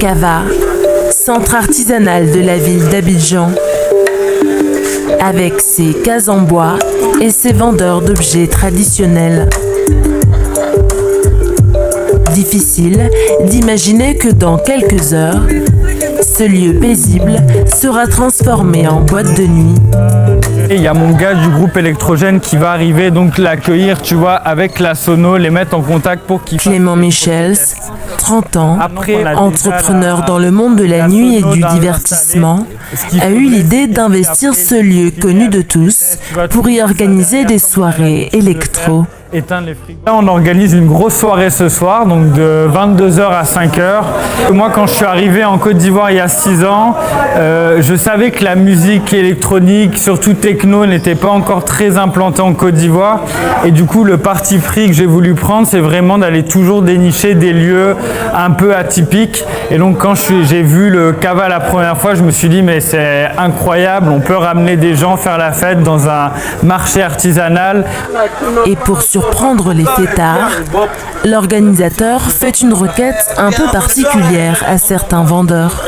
Cava, centre artisanal de la ville d'Abidjan, avec ses cases en bois et ses vendeurs d'objets traditionnels. Difficile d'imaginer que dans quelques heures, ce lieu paisible sera transformé en boîte de nuit. Il y a mon gars du groupe électrogène qui va arriver, donc l'accueillir, tu vois, avec la sono, les mettre en contact pour qu'il... Clément Michels, 30 ans, entrepreneur dans le monde de la nuit et du divertissement, a eu l'idée d'investir ce lieu connu de tous pour y organiser des soirées électro. Là, on organise une grosse soirée ce soir, donc de 22h à 5h. Moi, quand je suis arrivé en Côte d'Ivoire il y a 6 ans, je savais que la musique électronique, surtout techno, n'était pas encore très implantée en Côte d'Ivoire. Et du coup, le parti pris que j'ai voulu prendre, c'est vraiment d'aller toujours dénicher des lieux un peu atypiques. Et donc, quand j'ai vu le Cava la première fois, je me suis dit, mais c'est incroyable, on peut ramener des gens faire la fête dans un marché artisanal. Et pour surprendre les fêtards, l'organisateur fait une requête un peu particulière à certains vendeurs.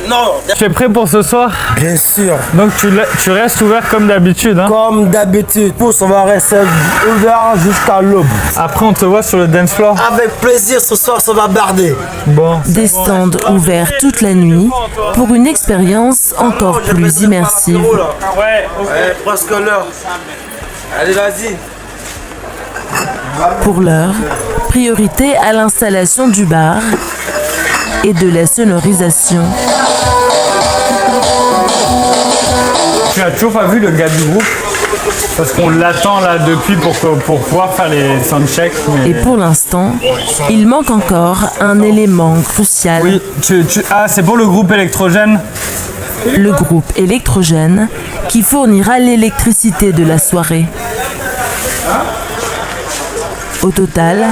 Tu es prêt pour ce soir? Bien sûr. Donc tu restes ouvert comme d'habitude, hein? Comme d'habitude. On va rester ouvert jusqu'à l'aube. Après on te voit sur le dance floor. Avec plaisir, ce soir ça va barder. Bon. Des stands ouverts toute la nuit pour une expérience encore plus immersive. Ouais, presque l'heure. Allez, vas-y. Pour l'heure, priorité à l'installation du bar et de la sonorisation. Tu n'as toujours pas vu le gars du groupe? Parce qu'on l'attend là depuis pour pouvoir faire les soundchecks. Mais... Et pour l'instant, il manque encore un élément crucial. Oui, ah, c'est pour le groupe électrogène? Le groupe électrogène qui fournira l'électricité de la soirée. Au total,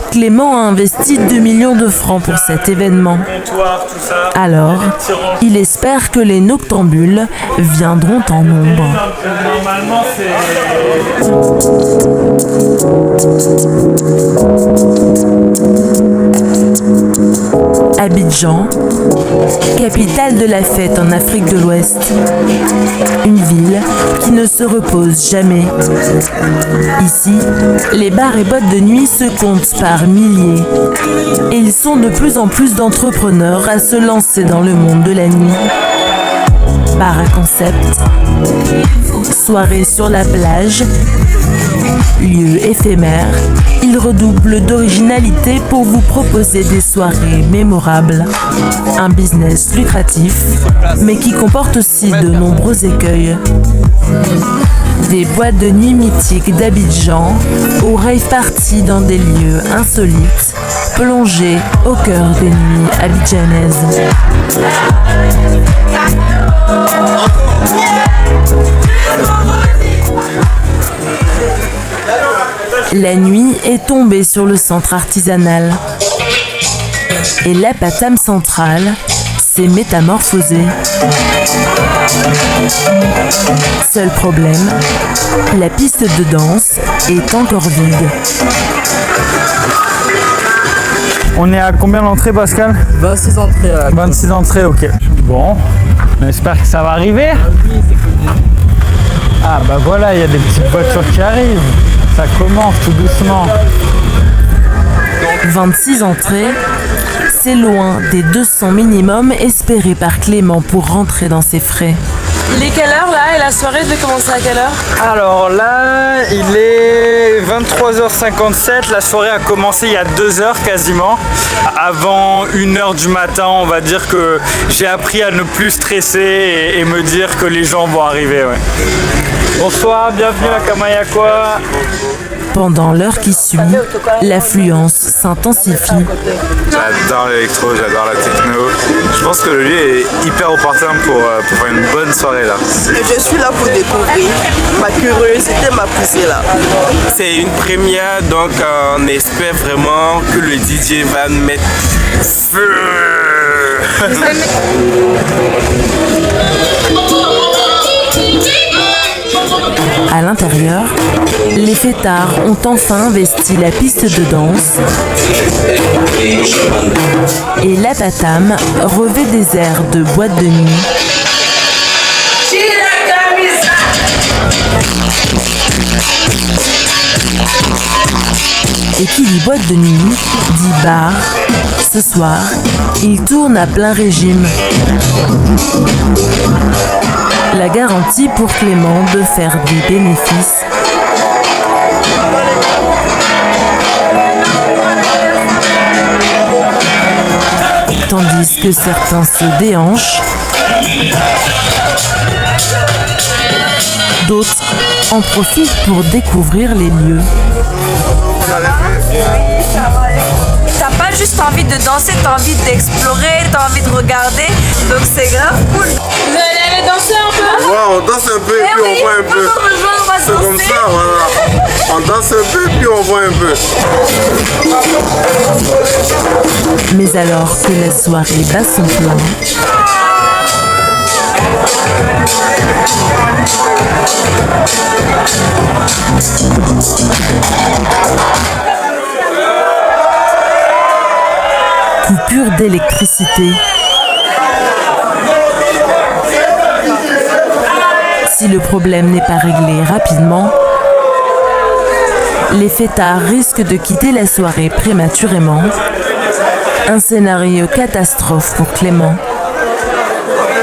Clément a investi 2 millions de francs pour cet événement. Alors, il espère que les noctambules viendront en nombre. Normalement, Abidjan, capitale de la fête en Afrique de l'Ouest. Une ville qui ne se repose jamais. Ici, les bars et boîtes de nuit se comptent par milliers. Et ils sont de plus en plus d'entrepreneurs à se lancer dans le monde de la nuit. Bar à concept, soirée sur la plage, lieu éphémère, il redouble d'originalité pour vous proposer des soirées mémorables. Un business lucratif, mais qui comporte aussi de nombreux écueils. Des boîtes de nuit mythiques d'Abidjan aux rave parties dans des lieux insolites, plongés au cœur des nuits abidjanaises. La nuit est tombée sur le centre artisanal et l'Apatam centrale s'est métamorphosée. Seul problème, la piste de danse est encore vide. On est à combien d'entrées, Pascal? 26 entrées. 26 entrées, ok. Bon, on espère que ça va arriver. Ah bah voilà, il y a des petites voitures qui arrivent. Ça commence tout doucement. 26 entrées, c'est loin des 200 minimum espérés par Clément pour rentrer dans ses frais. Il est quelle heure là et la soirée devait commencer à quelle heure? Alors là, il est 23h57, la soirée a commencé il y a 2 heures quasiment. Avant 1h du matin, on va dire que j'ai appris à ne plus stresser et me dire que les gens vont arriver. Ouais. Bonsoir, bienvenue à Kamayakwa. Pendant l'heure qui suit, l'affluence s'intensifie. J'adore l'électro, j'adore la techno. Je pense que le lieu est hyper opportun pour faire une bonne soirée là. Je suis là pour découvrir. Ma curiosité m'a poussé là. C'est une première, donc on espère vraiment que le DJ va mettre feu. À l'intérieur, les fêtards ont enfin investi la piste de danse Et l'Abatam revêt des airs de boîte de nuit. Et qui dit boîte de nuit, dit bar. Ce soir, il tourne à plein régime. La garantie pour Clément de faire des bénéfices. Tandis que certains se déhanchent, d'autres en profitent pour découvrir les lieux. T'as pas juste envie de danser, t'as envie d'explorer, t'as envie de regarder, donc c'est grave cool. Vous allez aller danser un peu? Ouais, on danse un peu et puis on voit un peu. C'est comme ça, voilà. On danse un peu et puis on voit un peu. Mais alors que la soirée bat son plein, coupure d'électricité. Si le problème n'est pas réglé rapidement, les fêtards risquent de quitter la soirée prématurément. Un scénario catastrophe pour Clément.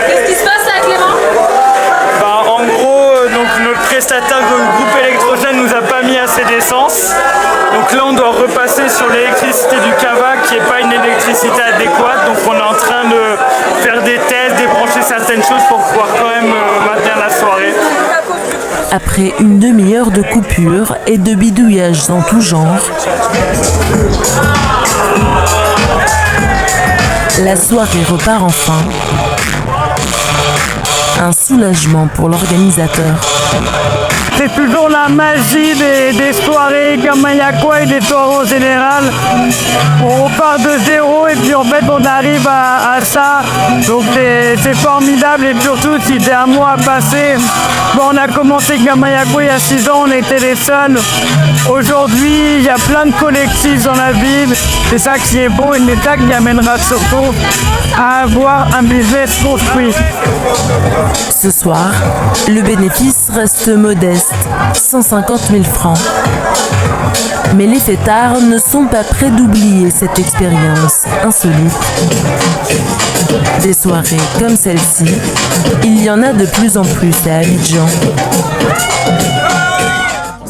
Qu'est-ce qui se passe là, Clément? En gros, donc notre prestataire groupe électrogène nous a pas mis assez d'essence. Donc là, on doit repasser sur l'électricité du Cava qui n'est pas une électricité adéquate. Donc on est en train de faire des tests, débrancher certaines choses pour pouvoir quand même maintenir la soirée. Après une demi-heure de coupure et de bidouillages en tout genre, la soirée repart enfin. Un soulagement pour l'organisateur. C'est toujours la magie des soirées Gamayakwa et des soirées en général. On repart de zéro et puis en fait on arrive à ça. Donc c'est formidable et surtout si c'est un mois à passer. Bon, on a commencé Gamayakwa il y a 6 ans, on était les seuls. Aujourd'hui, il y a plein de collectifs dans la ville. C'est ça qui est beau et l'État qui amènera surtout à avoir un business construit. Ce soir, le bénéfice reste modeste, 150 000 francs. Mais les fêtards ne sont pas prêts d'oublier cette expérience insolite. Des soirées comme celle-ci, il y en a de plus en plus à Abidjan.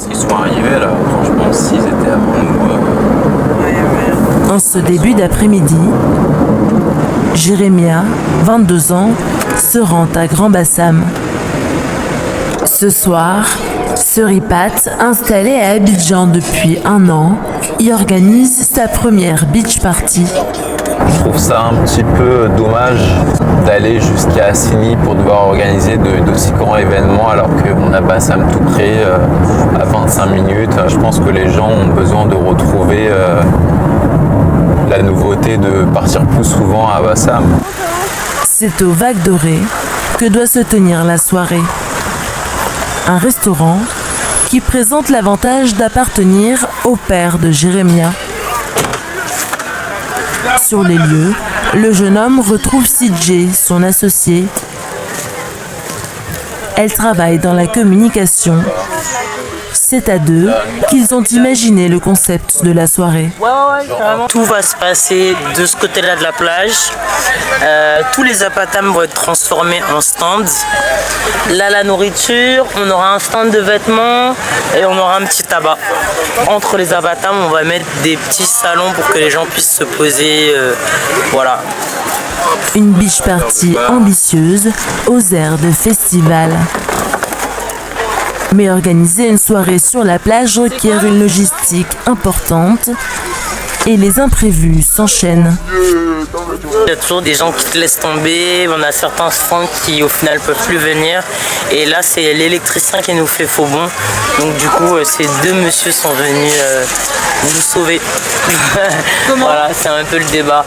Ils sont arrivés là, franchement, s'ils étaient avant nous. En ce début d'après-midi, Jérémia, 22 ans, se rend à Grand Bassam. Ce soir, Suripat, installé à Abidjan depuis 1 an, y organise sa première beach party. Je trouve ça un petit peu dommage d'aller jusqu'à Assini pour devoir organiser d'aussi grands événements alors qu'on a Bassam tout près, à 25 minutes. Je pense que les gens ont besoin de retrouver la nouveauté de partir plus souvent à Bassam. C'est au Vague Doré que doit se tenir la soirée. Un restaurant qui présente l'avantage d'appartenir au père de Jérémia. Sur les lieux, le jeune homme retrouve CJ, son associé. Elle travaille dans la communication. C'est à deux qu'ils ont imaginé le concept de la soirée. Tout va se passer de ce côté-là de la plage. Tous les apatams vont être transformés en stands. Là, la nourriture, on aura un stand de vêtements et on aura un petit tabac. Entre les apatams, on va mettre des petits salons pour que les gens puissent se poser. Voilà. Une beach party ambitieuse aux airs de festival. Mais organiser une soirée sur la plage requiert une logistique importante et les imprévus s'enchaînent. Il y a toujours des gens qui te laissent tomber, on a certains stands qui au final peuvent plus venir et là c'est l'électricien qui nous fait faux bond. Donc du coup ces deux messieurs sont venus nous sauver. Voilà, c'est un peu le débat.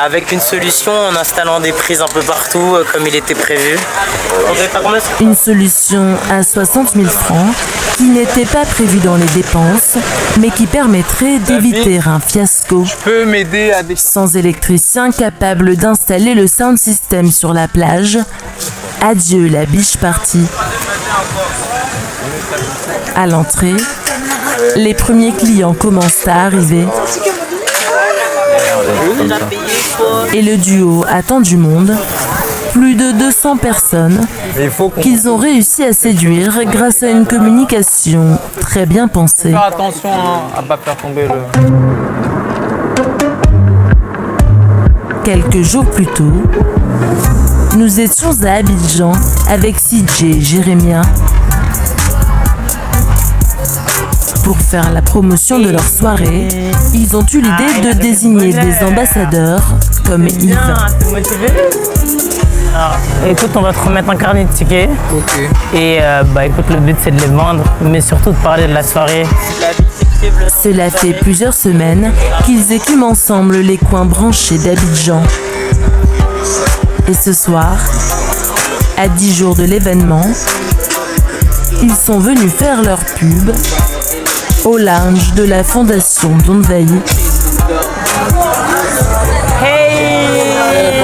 avec une solution en installant des prises un peu partout comme il était prévu. Une solution à 60 000 francs qui n'était pas prévue dans les dépenses, mais qui permettrait d'éviter un fiasco. Peux m'aider à Sans électricien capable d'installer le sound system sur la plage, adieu la beach party. À l'entrée, les premiers clients commencent à arriver. Et le duo attend du monde, plus de 200 personnes, qu'ils ont réussi à séduire grâce à une communication très bien pensée. Faire attention à ne pas faire tomber le... Quelques jours plus tôt, nous étions à Abidjan avec CJ et Jérémia pour faire la promotion de leur soirée. Ils ont eu l'idée de désigner des ambassadeurs comme Yves. Alors, écoute, on va te remettre un carnet de tickets. Et écoute, le but c'est de les vendre, mais surtout de parler de la soirée. Cela fait plusieurs semaines qu'ils écument ensemble les coins branchés d'Abidjan. Et ce soir, à 10 jours de l'événement, ils sont venus faire leur pub au lounge de la fondation Donvaï.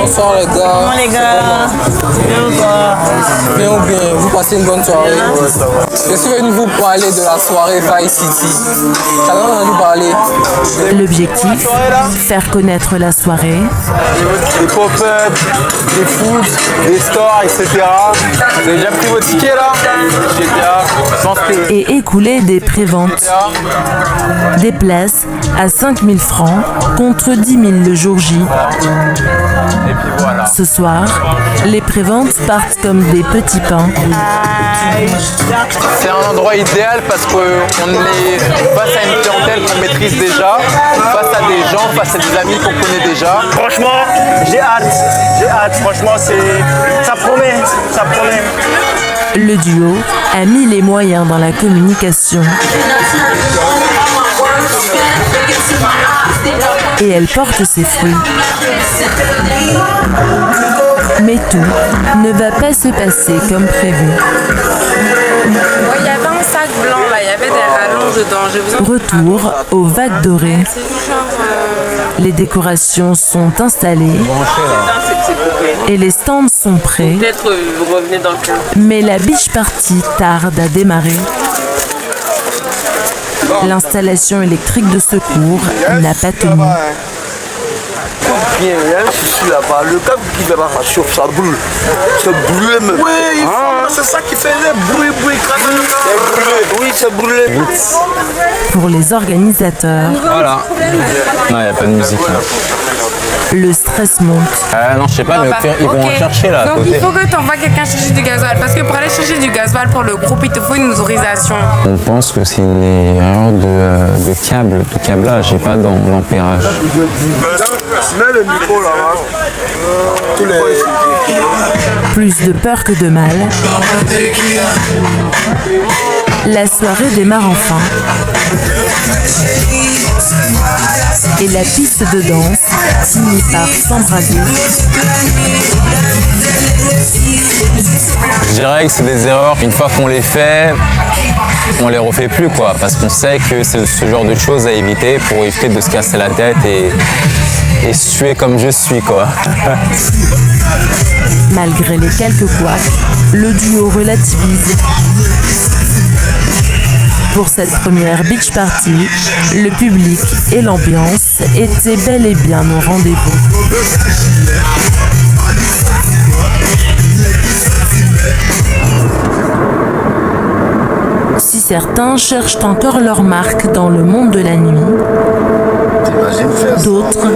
Bonsoir les gars. Comment les gars? Bien ou pas? Bien ou bien, vous passez une bonne soirée. Je suis venu vous parler de la soirée Vice City. T'as bien entendu parler? L'objectif, faire connaître la soirée. Des pop-up, des food, des stores, etc. Vous avez déjà pris vos tickets là? Je pense que... Et écouler des préventes. Des places à 5 000 francs contre 10 000 le jour J. Et puis voilà. Ce soir, les préventes partent comme des petits pains. C'est un endroit idéal parce qu'on est face à une clientèle qu'on maîtrise déjà, face à des gens, face à des amis qu'on connaît déjà. Franchement, j'ai hâte. Franchement, ça promet. Le duo a mis les moyens dans la communication. Et elle porte ses fruits. Mais tout ne va pas se passer comme prévu. Il y avait un sac blanc là, il y avait des rallonges dedans. Retour aux vagues dorées. Les décorations sont installées et les stands sont prêts. Peut-être vous revenez dans le coin. Mais la beach party tarde à démarrer. L'installation électrique de secours n'a pas tenu. Bien, il y a un souci là-bas. Le câble qui va ça chauffe, ça brûle. C'est brûlé même. Oui, c'est ça qui fait le bruit. C'est brûlé. Oui, c'est brûlé. Pour les organisateurs, Voilà. Non, il n'y a pas de musique là. le stress monte. Non, je sais pas, mais au pire, ils vont en chercher là. À Donc côté. il faut que tu envoies quelqu'un chercher du gasoil. Parce que pour aller chercher du gasoil pour le groupe, il te faut une autorisation. On pense que c'est une erreur de câble, de câblage et pas dans l'ampérage. Mets le micro là-bas. Plus de peur que de mal. La soirée démarre enfin. Et la piste de danse finit par s'embraser. Je dirais que c'est des erreurs, une fois qu'on les fait, on les refait plus quoi, parce qu'on sait que c'est ce genre de choses à éviter pour éviter de se casser la tête et suer comme je suis quoi. Malgré les quelques couacs, le duo relativise. Pour cette première beach party, le public et l'ambiance étaient bel et bien au rendez-vous. Si certains cherchent encore leur marque dans le monde de la nuit, d'autres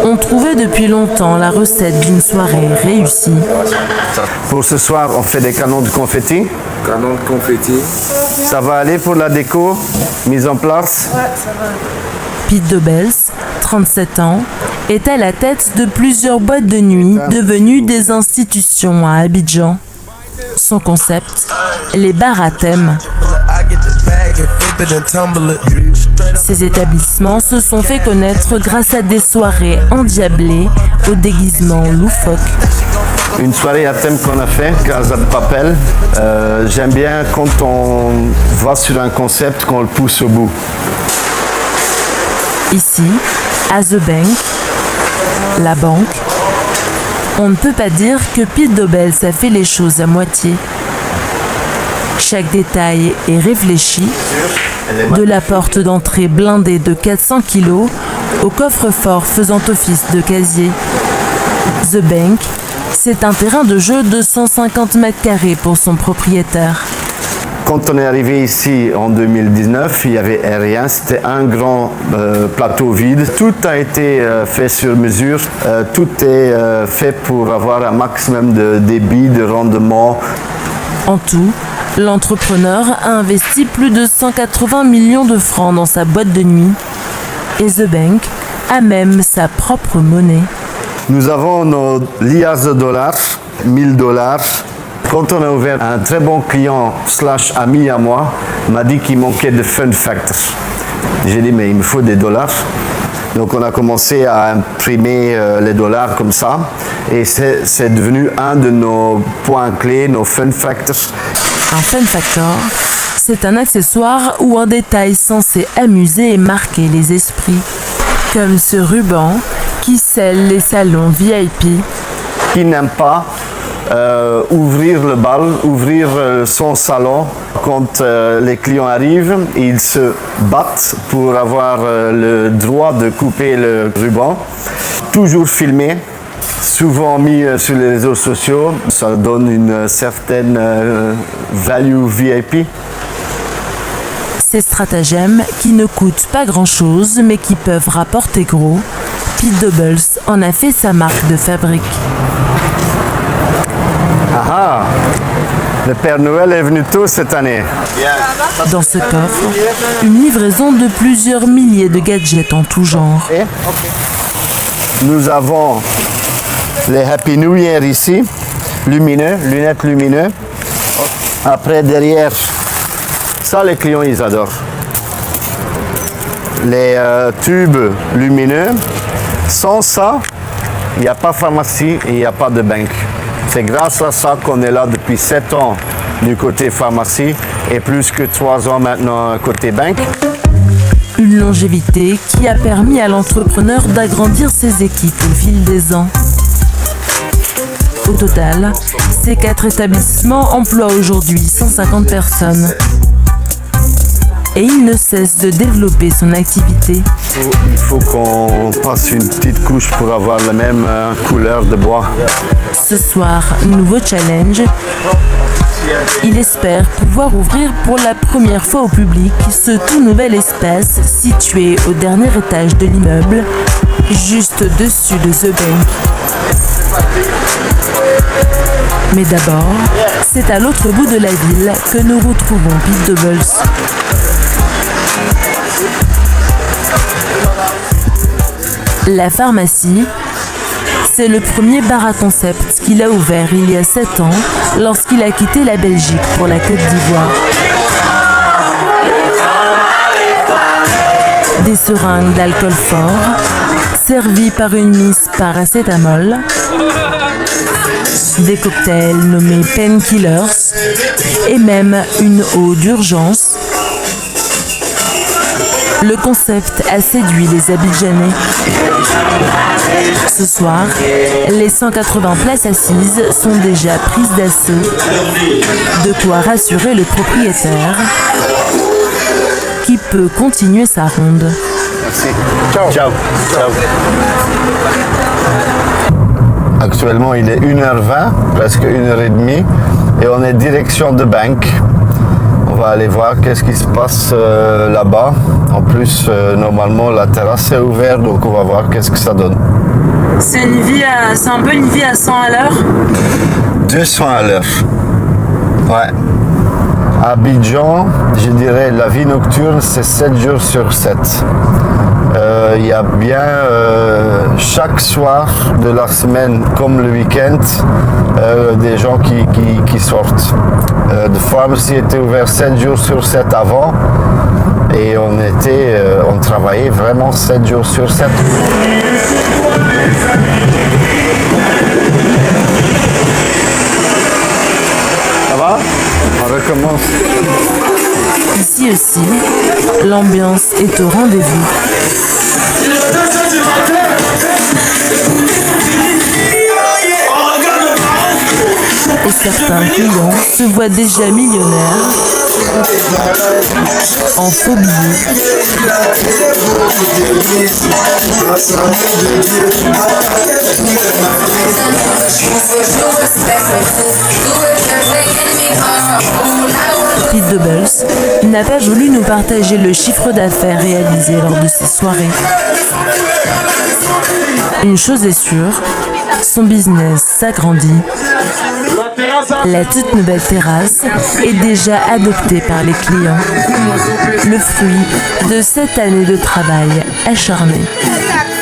ont trouvé depuis longtemps la recette d'une soirée réussie. Pour ce soir, on fait des canons de confetti. Canon de confetti. Ça va aller pour la déco, mise en place. Pete Dobels, 37 ans, est à la tête de plusieurs boîtes de nuit devenues des institutions à Abidjan. Son concept, les bars à thème. Ces établissements se sont fait connaître grâce à des soirées endiablées aux déguisements loufoques. Une soirée à thème qu'on a fait, Casa de Papel. J'aime bien quand on va sur un concept, qu'on le pousse au bout. Ici, à The Bank, la banque, on ne peut pas dire que Pete Dobels a fait les choses à moitié. Chaque détail est réfléchi, de la porte d'entrée blindée de 400 kg au coffre-fort faisant office de casier. The Bank, c'est un terrain de jeu de 150 mètres carrés pour son propriétaire. Quand on est arrivé ici en 2019, il n'y avait rien, c'était un grand plateau vide. Tout a été fait sur mesure, tout est fait pour avoir un maximum de débit, de rendement. En tout, l'entrepreneur a investi plus de 180 millions de francs dans sa boîte de nuit. Et The Bank a même sa propre monnaie. Nous avons nos liasses de dollars, 1000 dollars. Quand on a ouvert, un très bon client / ami à moi m'a dit qu'il manquait de fun factors. J'ai dit mais il me faut des dollars. Donc on a commencé à imprimer les dollars comme ça et c'est devenu un de nos points clés, nos fun factors. Un fun factor, c'est un accessoire ou un détail censé amuser et marquer les esprits. Comme ce ruban qui scelle les salons VIP. Qui n'aime pas ouvrir le bal, ouvrir son salon quand les clients arrivent, ils se battent pour avoir le droit de couper le ruban. Toujours filmé, souvent mis sur les réseaux sociaux, ça donne une certaine value VIP. Ces stratagèmes qui ne coûtent pas grand-chose mais qui peuvent rapporter gros, Pete Dobels en a fait sa marque de fabrique. Ah, le Père Noël est venu tôt cette année. Dans ce coffre, une livraison de plusieurs milliers de gadgets en tout genre. Nous avons les Happy New Year ici, lumineux, lunettes lumineuses. Après, derrière, ça les clients ils adorent. Les tubes lumineux. Sans ça, il n'y a pas pharmacie et il n'y a pas de banque. C'est grâce à ça qu'on est là depuis 7 ans du côté pharmacie et plus que 3 ans maintenant côté banque. Une longévité qui a permis à l'entrepreneur d'agrandir ses équipes au fil des ans. Au total, ces 4 établissements emploient aujourd'hui 150 personnes. Et il ne cesse de développer son activité. Il faut qu'on passe une petite couche pour avoir la même couleur de bois. Ce soir, nouveau challenge. Il espère pouvoir ouvrir pour la première fois au public ce tout nouvel espace situé au dernier étage de l'immeuble, juste au-dessus de The Bank. Mais d'abord, c'est à l'autre bout de la ville que nous retrouvons Pete Dobels. La pharmacie, c'est le premier bar à concept qu'il a ouvert il y a 7 ans lorsqu'il a quitté la Belgique pour la Côte d'Ivoire. Des seringues d'alcool fort, servies par une miss paracétamol, des cocktails nommés painkillers et même une eau d'urgence. Le concept a séduit les Abidjanais. Ce soir, les 180 places assises sont déjà prises d'assaut. De quoi rassurer le propriétaire qui peut continuer sa ronde. Merci. Ciao. Ciao. Ciao. Actuellement, il est 1h20, presque 1h30, et on est direction de Bank. On va aller voir qu'est-ce qui se passe là-bas. En plus, normalement, la terrasse est ouverte, donc on va voir qu'est-ce que ça donne. C'est un peu une vie à 100 à l'heure 200 à l'heure. Ouais. Abidjan, je dirais, la vie nocturne, c'est 7 jours sur 7. Il y a bien chaque soir de la semaine, comme le week-end, des gens qui sortent. The Pharmacy était ouvert 7 jours sur 7 avant. et on travaillait vraiment 7 jours sur 7. Ça va? On recommence. Ici aussi, l'ambiance est au rendez-vous. Et certains clients se voient déjà millionnaires en faux billets. Pete Doubles n'a pas voulu nous partager le chiffre d'affaires réalisé lors de ces soirées. Une chose est sûre, son business s'agrandit. La toute nouvelle terrasse est déjà adoptée par les clients. Le fruit de 7 années de travail acharné.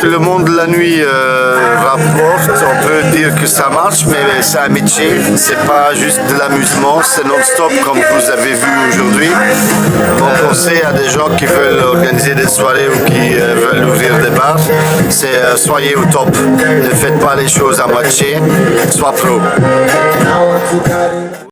Le monde de la nuit rapporte, on peut dire que ça marche, mais c'est un métier, c'est pas juste de l'amusement, c'est non-stop comme vous avez vu aujourd'hui. Donc on sait à des gens qui veulent organiser des soirées ou qui veulent ouvrir des bars, c'est soyez au top, ne faites pas les choses à moitié, sois pro.